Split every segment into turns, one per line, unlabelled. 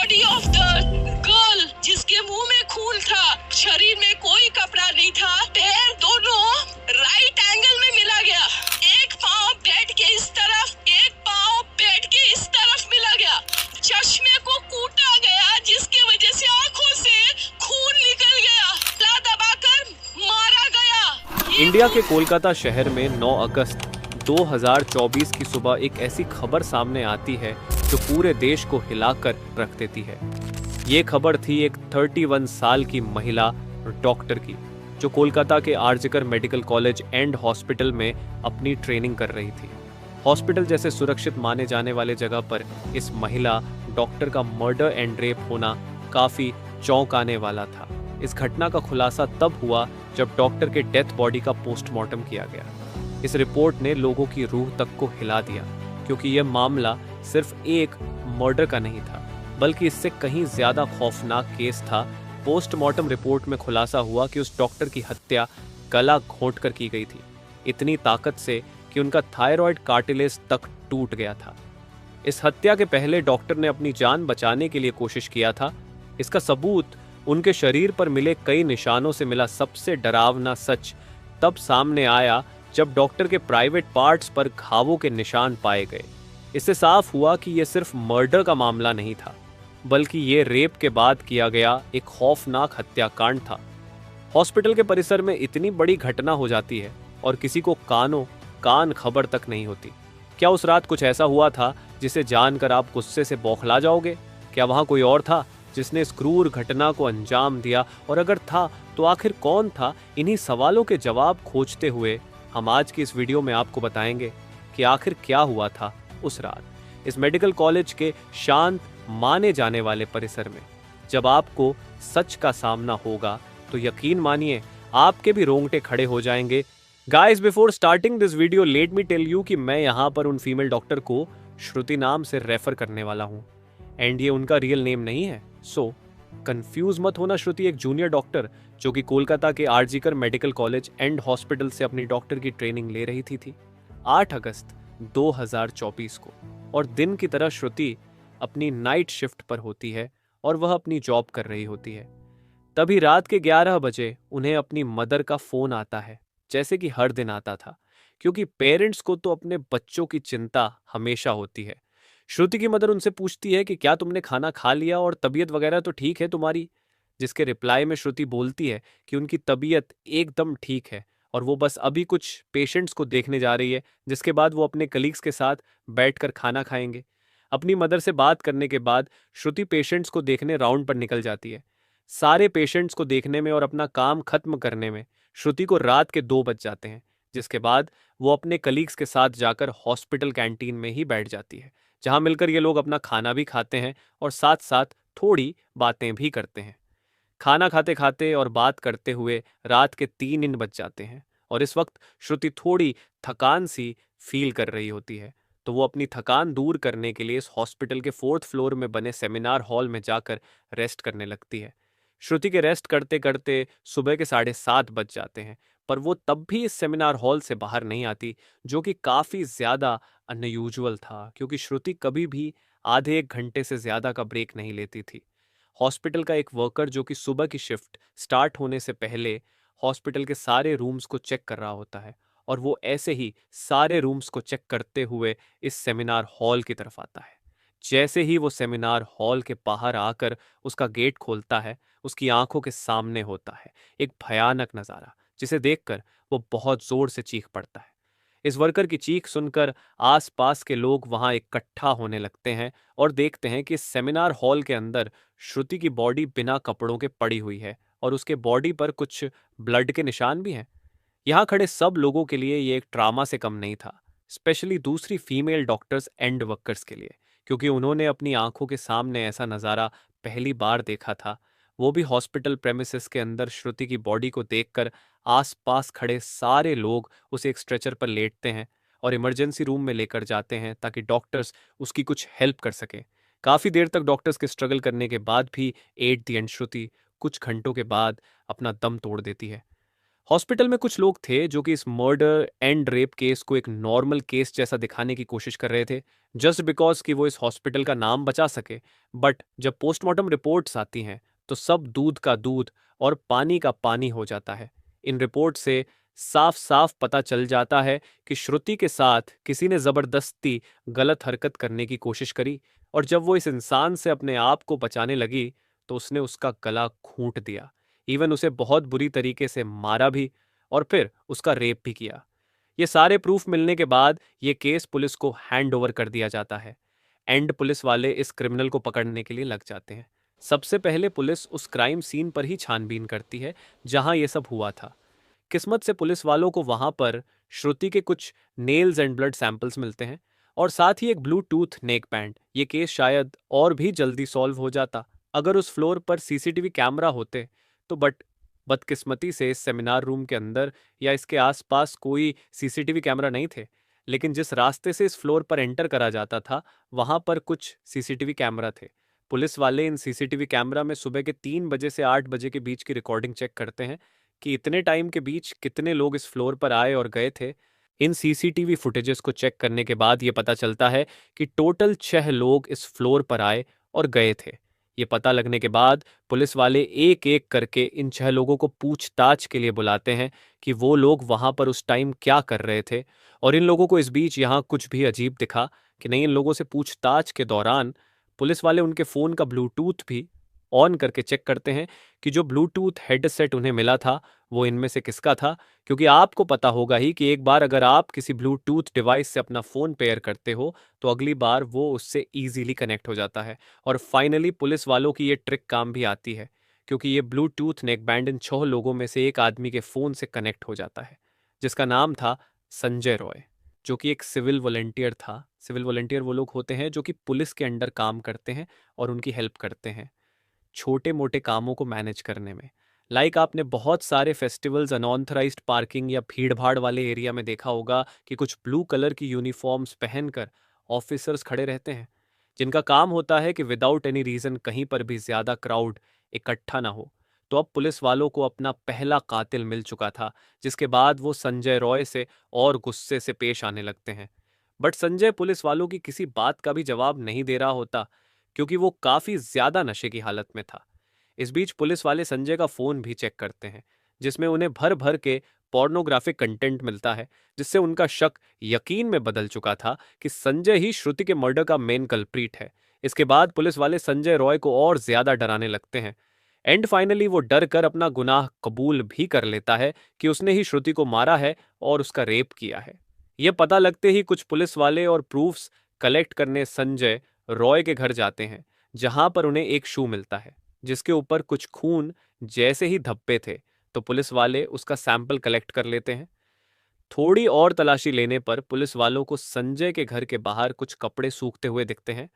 Body of the girl जिसके मुंह में खून था, शरीर में कोई कपड़ा नहीं था, पैर दोनों राइट एंगल में मिला गया। एक पाँव बेड के इस तरफ, एक पाँव बेड के इस तरफ मिला गया। चश्मे को कूटा गया जिसकी वजह से आंखों से खून निकल गया। ला दबाकर मारा गया।
इंडिया के कोलकाता शहर में 9 अगस्त 2024 की सुबह एक ऐसी खबर सामने आती है जो पूरे देश को हिलाकर रख देती है। ये खबर थी एक 31 साल की महिला डॉक्टर की, जो कोलकाता के RG Kar medical college and hospital में अपनी ट्रेनिंग कर रही थी। हॉस्पिटल जैसे सुरक्षित माने जाने वाले जगह पर इस महिला डॉक्टर का मर्डर एंड रेप होना काफी चौंकाने वाला था। इस घटना का खुलासा तब हुआ जब डॉक्टर के डेथ बॉडी का पोस्टमार्टम किया गया। इस रिपोर्ट ने लोगों की रूह तक को हिला दिया, क्योंकि यह मामला सिर्फ एक मर्डर का नहीं था, बल्कि इससे कहीं ज्यादा खौफनाक केस था। पोस्टमार्टम रिपोर्ट में खुलासा हुआ कि उस डॉक्टर की हत्या गला घोंटकर की गई थी, इतनी ताकत से कि उनका थायराइड कार्टिलेज तक टूट गया था। इस हत्या के पहले डॉक्टर ने अपनी जान बचाने के लिए कोशिश किया था। इसका सबूत उनके शरीर पर मिले कई निशानों से मिला। सबसे डरावना सच तब सामने आया जब डॉक्टर के प्राइवेट पार्ट्स पर घावों के निशान पाए गए। इससे साफ हुआ कि यह सिर्फ मर्डर का मामला नहीं था, बल्कि ये रेप के बाद किया गया एक खौफनाक हत्याकांड था। हॉस्पिटल के परिसर में इतनी बड़ी घटना हो जाती है और किसी को कान खबर तक नहीं होती। क्या उस रात कुछ ऐसा हुआ था जिसे जानकर आप गुस्से से बौखला जाओगे? क्या वहां कोई और था जिसने इस क्रूर घटना को अंजाम दिया? और अगर था तो आखिर कौन था? इन्हीं सवालों के जवाब खोजते हुए हम आज की इस वीडियो में आपको बताएंगे कि आखिर क्या हुआ था उस रात इस मेडिकल कॉलेज के शांत माने जाने वाले परिसर में। जब आपको सच का सामना होगा तो यकीन मानिए आपके भी रोंगटे खड़े हो जाएंगे। Guys, before starting this video let me tell you कि मैं यहाँ पर उन फीमेल डॉक्टर को श्रुति नाम से रेफर करने वाला हूँ, एंड ये उनका रियल नेम नहीं है, सो कंफ्यूज मत होना। श्रुति एक जूनियर डॉक्टर जो कि कोलकाता के RG Kar medical college and hospital से अपनी डॉक्टर की ट्रेनिंग ले रही थी 8 अगस्त 2024 को। और दिन की तरह श्रुति अपनी नाइट शिफ्ट पर होती है और वह अपनी जॉब कर रही होती है। तभी रात के 11 बजे उन्हें अपनी मदर का फोन आता है, जैसे कि हर दिन आता था, क्योंकि पेरेंट्स को तो अपने बच्चों की चिंता हमेशा होती है। श्रुति की मदर उनसे पूछती है कि क्या तुमने खाना खा लिया और तबीयत वगैरह तो ठीक है तुम्हारी? जिसके रिप्लाई में श्रुति बोलती है कि उनकी तबीयत एकदम ठीक है और वो बस अभी कुछ पेशेंट्स को देखने जा रही है, जिसके बाद वो अपने कलीग्स के साथ बैठकर खाना खाएंगे। अपनी मदर से बात करने के बाद श्रुति पेशेंट्स को देखने राउंड पर निकल जाती है। सारे पेशेंट्स को देखने में और अपना काम खत्म करने में श्रुति को रात के 2 बज जाते हैं, जिसके बाद वो अपने कलीग्स के साथ जाकर हॉस्पिटल कैंटीन में ही बैठ जाती है, जहां मिलकर ये लोग अपना खाना भी खाते हैं और साथ साथ थोड़ी बातें भी करते हैं। खाना खाते खाते और बात करते हुए रात के 3 बज जाते हैं और इस वक्त श्रुति थोड़ी थकान सी फील कर रही होती है, तो वो अपनी थकान दूर करने के लिए इस हॉस्पिटल के 4th फ्लोर में बने सेमिनार हॉल में जाकर रेस्ट करने लगती है। श्रुति के रेस्ट करते करते सुबह के 7:30 बज जाते हैं, पर वो तब भी इस सेमिनार हॉल से बाहर नहीं आती, जो कि काफ़ी ज़्यादा अनयूजुअल था, क्योंकि श्रुति कभी भी आधे 1 घंटे से ज़्यादा का ब्रेक नहीं लेती थी। हॉस्पिटल का एक वर्कर जो कि सुबह की शिफ्ट स्टार्ट होने से पहले हॉस्पिटल के सारे रूम्स को चेक कर रहा होता है, और वो ऐसे ही सारे रूम्स को चेक करते हुए इस सेमिनार हॉल की तरफ आता है। जैसे ही वो सेमिनार हॉल के बाहर आकर उसका गेट खोलता है, उसकी आंखों के सामने होता है एक भयानक नज़ारा, जिसे देखकर वो बहुत जोर से चीख पड़ता है। इस वर्कर की चीख सुनकर आसपास के लोग वहां इकट्ठा होने लगते हैं और देखते हैं कि सेमिनार हॉल के अंदर श्रुति की बॉडी बिना कपड़ों के पड़ी हुई है और उसके बॉडी पर कुछ ब्लड के निशान भी हैं। यहाँ खड़े सब लोगों के लिए ये एक ट्रामा से कम नहीं था, स्पेशली दूसरी फीमेल डॉक्टर्स एंड वर्कर्स के लिए, क्योंकि उन्होंने अपनी आंखों के सामने ऐसा नज़ारा पहली बार देखा था। वो भी हॉस्पिटल प्रेमिसेस के अंदर श्रुति की बॉडी को देखकर आसपास खड़े सारे लोग उसे एक स्ट्रेचर पर लेटते हैं और इमरजेंसी रूम में लेकर जाते हैं ताकि डॉक्टर्स उसकी कुछ हेल्प कर सकें। काफ़ी देर तक डॉक्टर्स के स्ट्रगल करने के बाद भी एट द एंड श्रुति कुछ घंटों के बाद अपना दम तोड़ देती है। हॉस्पिटल में कुछ लोग थे जो कि इस मर्डर एंड रेप केस को एक नॉर्मल केस जैसा दिखाने की कोशिश कर रहे थे, जस्ट बिकॉज कि वो इस हॉस्पिटल का नाम बचा सके। बट जब पोस्टमार्टम रिपोर्ट्स आती हैं तो सब दूध का दूध और पानी का पानी हो जाता है। इन रिपोर्ट से साफ साफ पता चल जाता है कि श्रुति के साथ किसी ने जबरदस्ती गलत हरकत करने की कोशिश करी, और जब वो इस इंसान से अपने आप को बचाने लगी तो उसने उसका गला घूंट दिया, इवन उसे बहुत बुरी तरीके से मारा भी, और फिर उसका रेप भी किया। ये सारे प्रूफ मिलने के बाद ये केस पुलिस को हैंड ओवर कर दिया जाता है एंड पुलिस वाले इस क्रिमिनल को पकड़ने के लिए लग जाते हैं। सबसे पहले पुलिस उस क्राइम सीन पर ही छानबीन करती है जहां ये सब हुआ था। किस्मत से पुलिस वालों को वहां पर श्रुति के कुछ नेल्स एंड ब्लड सैंपल्स मिलते हैं और साथ ही एक ब्लूटूथ नेक बैंड। ये केस शायद और भी जल्दी सॉल्व हो जाता अगर उस फ्लोर पर सीसीटीवी कैमरा होते तो, बट बदकिस्मती से इस सेमिनार रूम के अंदर या इसके आसपास कोई सीसीटीवी कैमरा नहीं थे। लेकिन जिस रास्ते से इस फ्लोर पर एंटर करा जाता था वहां पर कुछ सीसीटीवी कैमरा थे। पुलिस वाले इन सीसीटीवी कैमरा में सुबह के 3 बजे से 8 बजे के बीच की रिकॉर्डिंग चेक करते हैं कि इतने टाइम के बीच कितने लोग इस फ्लोर पर आए और गए थे। इन सीसीटीवी फुटेजेस को चेक करने के बाद ये पता चलता है कि टोटल 6 लोग इस फ्लोर पर आए और गए थे। ये पता लगने के बाद पुलिस वाले एक एक करके इन 6 लोगों को पूछताछ के लिए बुलाते हैं कि वो लोग वहां पर उस टाइम क्या कर रहे थे। और इन लोगों को इस बीच यहाँ कुछ भी अजीब दिखा कि नहीं, इन लोगों से पूछताछ के दौरान पुलिस वाले उनके फ़ोन का ब्लूटूथ भी ऑन करके चेक करते हैं कि जो ब्लूटूथ हेडसेट उन्हें मिला था वो इनमें से किसका था। क्योंकि आपको पता होगा ही कि एक बार अगर आप किसी ब्लूटूथ डिवाइस से अपना फ़ोन पेयर करते हो तो अगली बार वो उससे ईजिली कनेक्ट हो जाता है। और फाइनली पुलिस वालों की ये ट्रिक काम भी आती है, क्योंकि ये ब्लूटूथ नेक बैंड इन 6 लोगों में से एक आदमी के फ़ोन से कनेक्ट हो जाता है, जिसका नाम था संजय रॉय, जो कि एक सिविल वॉलंटियर था। सिविल वॉलंटियर वो लोग होते हैं जो कि पुलिस के अंडर काम करते हैं और उनकी हेल्प करते हैं छोटे मोटे कामों को मैनेज करने में। लाइक आपने बहुत सारे फेस्टिवल्स अनऑथराइज्ड पार्किंग या भीड़ भाड़ वाले एरिया में देखा होगा कि कुछ ब्लू कलर की यूनिफॉर्म्स पहनकर ऑफिसर्स खड़े रहते हैं, जिनका काम होता है कि विदाउट एनी रीज़न कहीं पर भी ज़्यादा क्राउड इकट्ठा ना हो। तो अब पुलिस वालों को अपना पहला कातिल मिल चुका था, जिसके बाद वो संजय रॉय से और गुस्से से पेश आने लगते हैं। बट संजय पुलिस वालों की किसी बात का भी जवाब नहीं दे रहा होता, क्योंकि वो काफी ज्यादा नशे की हालत में था। इस बीच पुलिस वाले संजय का फोन भी चेक करते हैं, जिसमें उन्हें भर भर के पोर्नोग्राफिक कंटेंट मिलता है, जिससे उनका शक यकीन में बदल चुका था कि संजय ही श्रुति के मर्डर का मेन कल्प्रीट है। इसके बाद पुलिस वाले संजय रॉय को और ज्यादा डराने लगते हैं एंड फाइनली वो डर कर अपना गुनाह कबूल भी कर लेता है कि उसने ही श्रुति को मारा है और उसका रेप किया है। यह पता लगते ही कुछ पुलिस वाले और प्रूफ्स कलेक्ट करने संजय रॉय के घर जाते हैं, जहां पर उन्हें एक शू मिलता है जिसके ऊपर कुछ खून जैसे ही धब्बे थे। तो पुलिस वाले उसका सैंपल कलेक्ट कर लेते हैं। थोड़ी और तलाशी लेने पर पुलिस वालों को संजय के घर के बाहर कुछ कपड़े सूखते हुए दिखते हैं,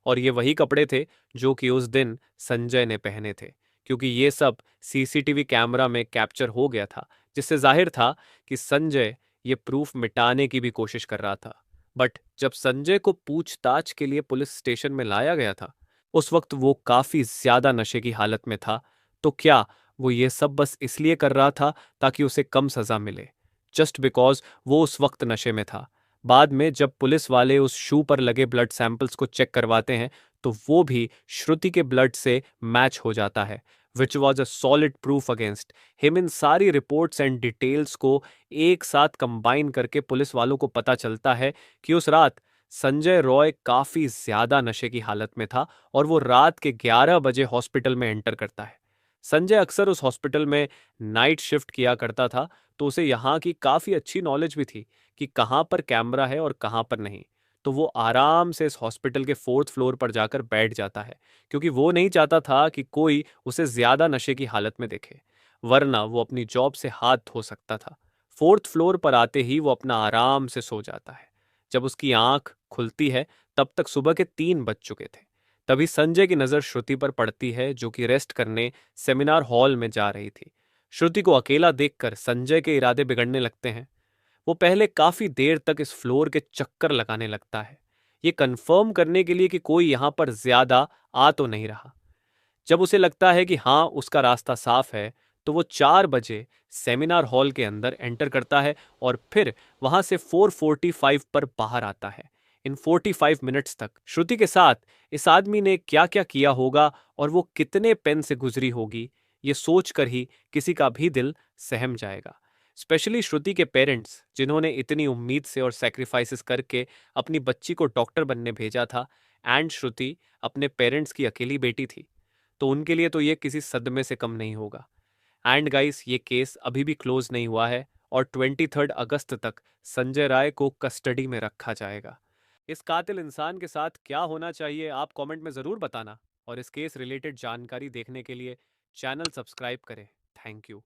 और ये वही कपड़े थे जो कि उस दिन संजय ने पहने थे, क्योंकि ये सब सीसीटीवी कैमरा में कैप्चर हो गया था, जिससे जाहिर था कि संजय ये प्रूफ मिटाने की भी कोशिश कर रहा था। बट जब संजय को पूछताछ के लिए पुलिस स्टेशन में लाया गया था, उस वक्त वो काफी ज्यादा नशे की हालत में था। तो क्या वो ये सब बस इसलिए कर रहा था ताकि उसे कम सजा मिले, जस्ट बिकॉज वो उस वक्त नशे में था? बाद में जब पुलिस वाले उस शू पर लगे ब्लड सैंपल्स को चेक करवाते हैं तो वो भी श्रुति के ब्लड से मैच हो जाता है, which was a solid proof against him. इन सारी रिपोर्ट्स एंड डिटेल्स को एक साथ कंबाइन करके पुलिस वालों को पता चलता है कि उस रात संजय रॉय काफी ज्यादा नशे की हालत में था और वो रात के 11 बजे हॉस्पिटल में एंटर करता है। संजय अक्सर उस हॉस्पिटल में नाइट शिफ्ट किया करता था, तो उसे यहाँ की काफी अच्छी नॉलेज भी थी कि कहाँ पर कैमरा है और कहाँ पर नहीं। तो वो आराम से इस हॉस्पिटल के 4th फ्लोर पर जाकर बैठ जाता है, क्योंकि वो नहीं चाहता था कि कोई उसे ज्यादा नशे की हालत में देखे, वरना वो अपनी जॉब से हाथ धो सकता था। 4th फ्लोर पर आते ही वो अपना आराम से सो जाता है। जब उसकी आंख खुलती है तब तक सुबह के 3 बज चुके थे। तभी संजय की नजर श्रुति पर पड़ती है, जो कि रेस्ट करने सेमिनार हॉल में जा रही थी। श्रुति को अकेला देखकर संजय के इरादे बिगड़ने लगते हैं। वो पहले काफी देर तक इस फ्लोर के चक्कर लगाने लगता है, ये कंफर्म करने के लिए कि कोई यहां पर ज्यादा आ तो नहीं रहा। जब उसे लगता है कि हाँ उसका रास्ता साफ है, तो वो 4 बजे सेमिनार हॉल के अंदर एंटर करता है और फिर वहां से 4:45 पर बाहर आता है। इन 45 मिनट्स तक श्रुति के साथ इस आदमी ने क्या क्या किया होगा और वो कितने पेन से गुजरी होगी, ये सोचकर ही किसी का भी दिल सहम जाएगा। स्पेशली श्रुति के पेरेंट्स, जिन्होंने इतनी उम्मीद से और सेक्रीफाइसेस करके अपनी बच्ची को डॉक्टर बनने भेजा था, एंड श्रुति अपने पेरेंट्स की अकेली बेटी थी, तो उनके लिए तो ये किसी सदमे से कम नहीं होगा। एंड गाइस, ये केस अभी भी क्लोज नहीं हुआ है और 23 अगस्त तक संजय राय को कस्टडी में रखा जाएगा। इस कातिल इंसान के साथ क्या होना चाहिए, आप कमेंट में ज़रूर बताना, और इस केस रिलेटेड जानकारी देखने के लिए चैनल सब्सक्राइब करें। Thank you.